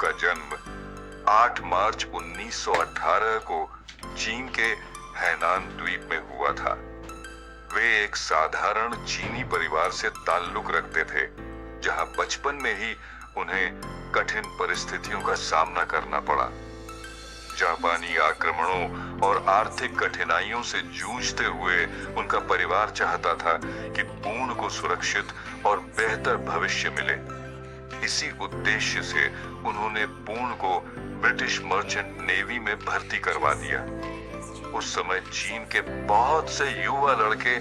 का जन्म 8 मार्च 1918 को चीन के हैनान द्वीप में हुआ था। वे एक साधारण चीनी परिवार से ताल्लुक रखते थे, जहां बचपन में ही उन्हें कठिन परिस्थितियों का सामना करना पड़ा। जापानी आक्रमणों और आर्थिक कठिनाइयों से जूझते हुए उनका परिवार चाहता था कि पूर्ण को सुरक्षित और बेहतर भविष्य मिले। इसी उद्देश्य से उन्होंने पूर्ण को ब्रिटिश मर्चेंट नेवी में भर्ती करवा दिया। उस समय चीन के बहुत से युवा लड़के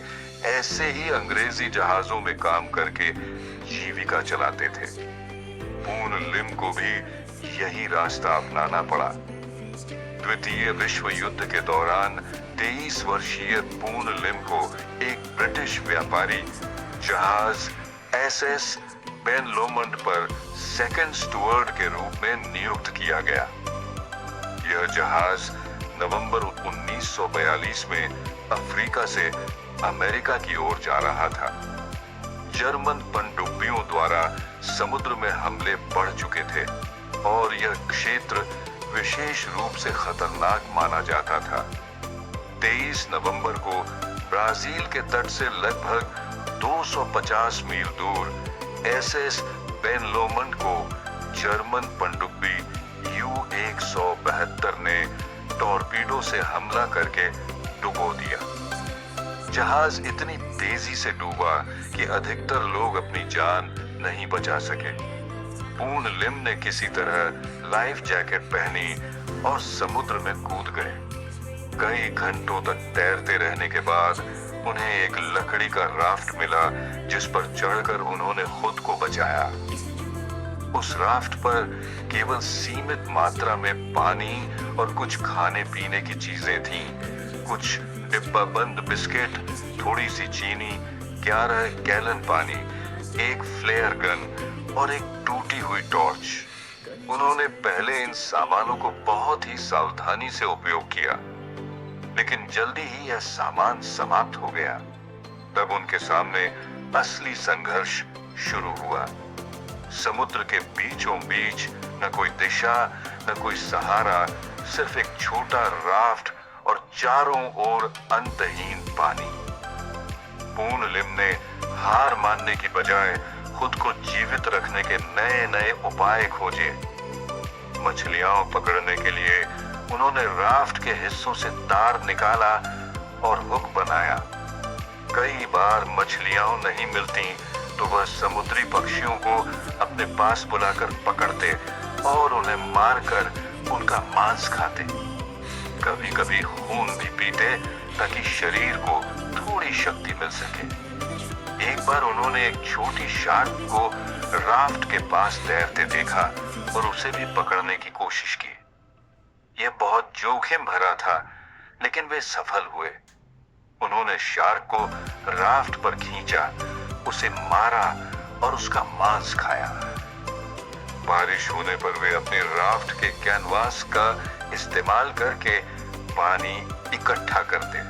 ऐसे ही अंग्रेजी जहाजों में काम करके जीविका चलाते थे। पूर्ण लिम को भी यही रास्ता अपनाना पड़ा। द्वितीय विश्व युद्ध के दौरान 23 वर्षीय पूर्ण लिम को एक ब्रिटिश व्यापारी जहाज एसएस बेन लोमंड पर सेकंड स्टुअर्ड के रूप में नियुक्त किया गया। यह जहाज नवंबर 1942 में अफ्रीका से अमेरिका की ओर जा रहा था। जर्मन पनडुब्बियों द्वारा समुद्र में हमले बढ़ चुके थे और यह क्षेत्र विशेष रूप से खतरनाक माना जाता था। 23 नवंबर को ब्राजील के तट से लगभग 250 मील दूर एसएस बेन लोमंड को जर्मन पनडुब्बी U-172 ने टॉर्पीडो से हमला करके डुबो दिया। जहाज इतनी तेजी से डूबा कि अधिकतर लोग अपनी जान नहीं बचा सके। पूर्ण लिम ने किसी तरह लाइफ जैकेट पहनी और समुद्र में कूद गए। कई घंटों तक तैरते रहने के बाद उन्हें एक लकड़ी का राफ्ट मिला, जिस पर चढ़कर उन्होंने खुद को बचाया। उस राफ्ट पर केवल सीमित मात्रा में पानी और कुछ खाने पीने की चीजें थीं। कुछ डिब्बाबंद बिस्किट, थोड़ी सी चीनी, 11 गैलन पानी, एक फ्लेयर गन और एक टूटी हुई टॉर्च। उन्होंने पहले इन सामानों को बहुत ही सावधानी से उपयोग किया, लेकिन जल्दी ही यह सामान समाप्त हो गया। तब उनके सामने असली संघर्ष शुरू हुआ। समुद्र के बीचों बीच न कोई दिशा, न कोई सहारा, सिर्फ एक छोटा राफ्ट और चारों ओर अंतहीन पानी। पूर्ण लिम ने हार मानने की बजाय खुद को जीवित रखने के नए नए उपाय खोजे। मछलियां पकड़ने के लिए उन्होंने राफ्ट के हिस्सों से तार निकाला और हुक बनाया। कई बार मछलियां नहीं मिलती तो वह समुद्री पक्षियों को अपने पास बुलाकर पकड़ते और उन्हें मारकर उनका मांस खाते। कभी कभी खून भी पीते ताकि शरीर को थोड़ी शक्ति मिल सके। एक बार उन्होंने एक छोटी शार्क को राफ्ट के पास तैरते देखा और उसे भी पकड़ने की कोशिश की। यह बहुत जोखिम भरा था, लेकिन वे सफल हुए। उन्होंने शार्क को राफ्ट पर खींचा, उसे मारा और उसका मांस खाया। बारिश होने पर वे अपने राफ्ट के कैनवास का इस्तेमाल करके पानी इकट्ठा करते।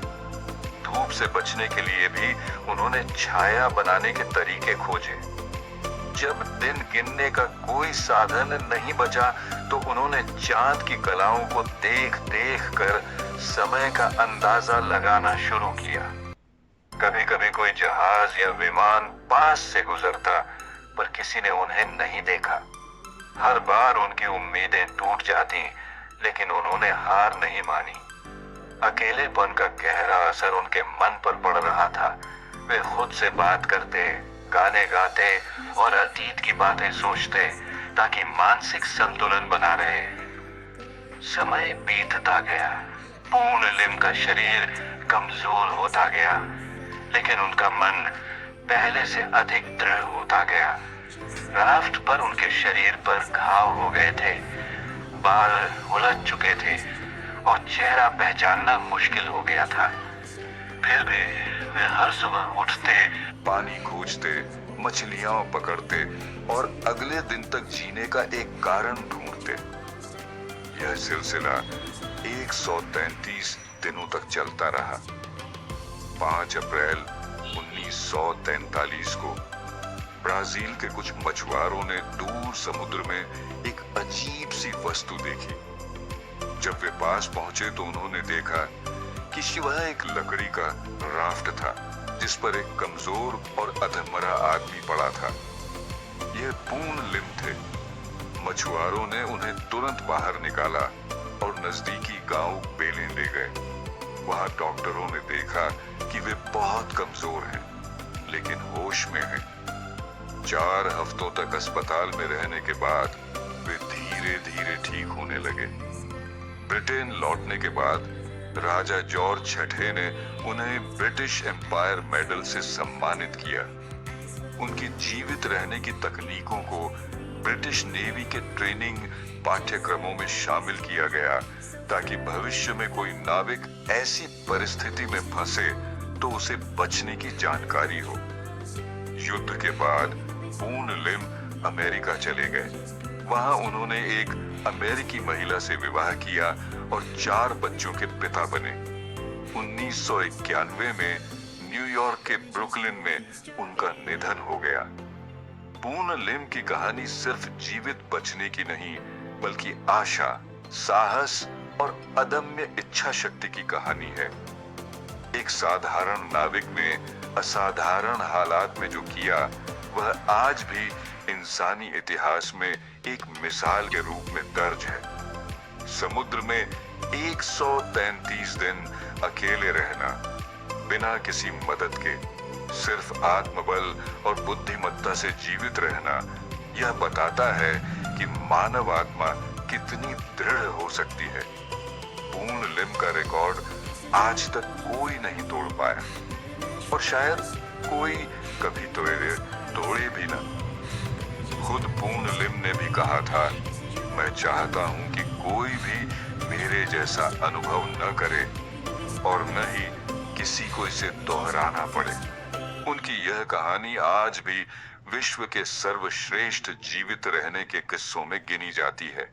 धूप से बचने के लिए भी उन्होंने छाया बनाने के तरीके खोजे। जब दिन गिनने का कोई साधन नहीं बचा तो उन्होंने चांद की कलाओं को देख देख कर समय का अंदाजा लगाना शुरू किया। कभी कभी कोई जहाज या विमान पास से गुजरता, पर किसी ने उन्हें नहीं देखा। हर बार उनकी उम्मीदें टूट जाती, लेकिन उन्होंने हार नहीं मानी। अकेलेपन का गहरा असर उनके मन पर पड़ रहा था। वे खुद से बात करते, गाने गाते और अतीत की बातें सोचते ताकि मानसिक संतुलन बना रहे। समय बीतता गया। पूर्ण लिम का शरीर कमजोर होता गया, लेकिन उनका मन पहले से अधिक दृढ़ होता गया। राफ्ट पर उनके शरीर पर घाव हो गए थे, बाल उलझ चुके थे और चेहरा पहचानना मुश्किल हो गया था। फिर भी वे हर सुबह उठते, पानी खोजते, मछलियां पकड़ते और अगले दिन तक जीने का एक कारण ढूंढते। यह सिलसिला 133 दिनों तक चलता रहा। 5 अप्रैल 1943 को ब्राजील के कुछ मछुआरों ने दूर समुद्र में एक अजीब वस्तु देखी। जब वे पास पहुंचे तो उन्होंने देखा कि वह एक लकड़ी का राफ्ट था जिस पर एक कमजोर और अधमरा आदमी पड़ा था। यह पूर्ण लिम थे। मछुआरों ने उन्हें तुरंत बाहर निकाला और नजदीकी गांव बेलें ले गए। वहां डॉक्टरों ने देखा कि वे बहुत कमजोर हैं, लेकिन होश में हैं। 4 हफ्तों तक अस्पताल में रहने के बाद वे धीरे धीरे ठीक होने लगे। ब्रिटेन लौटने के बाद राजा जॉर्ज छठे ने उन्हें ब्रिटिश एम्पायर मेडल से सम्मानित किया। उनकी जीवित रहने की तकनीकों को ब्रिटिश नेवी के ट्रेनिंग पाठ्यक्रमों में शामिल किया गया ताकि भविष्य में कोई नाविक ऐसी परिस्थिति में फंसे तो उसे बचने की जानकारी हो। युद्ध के बाद पूर्ण लिम अमेरिका चले गए। वहां उन्होंने एक अमेरिकी महिला से विवाह किया और 4 बच्चों के पिता बने। 1991 में न्यूयॉर्क के ब्रुकलिन में उनका निधन हो गया। पूर्ण लिम की कहानी सिर्फ जीवित बचने की नहीं, बल्कि आशा, साहस और अदम्य इच्छा शक्ति की कहानी है। एक साधारण नाविक ने असाधारण हालात में जो किया, वह आज भी इंसानी इतिहास में एक मिसाल के रूप में दर्ज है। समुद्र में 133 दिन अकेले रहना, बिना किसी मदद के, सिर्फ आत्मबल और बुद्धिमत्ता से जीवित रहना, यह बताता है कि मानव आत्मा कितनी दृढ़ हो सकती है। पूर्ण लिम का रिकॉर्ड आज तक कोई नहीं तोड़ पाया और शायद कोई कभी तोड़े भी ना। खुद पूर्ण लिम ने भी कहा था, मैं चाहता हूं कि कोई भी मेरे जैसा अनुभव न करे और न ही किसी को इसे दोहराना पड़े। उनकी यह कहानी आज भी विश्व के सर्वश्रेष्ठ जीवित रहने के किस्सों में गिनी जाती है।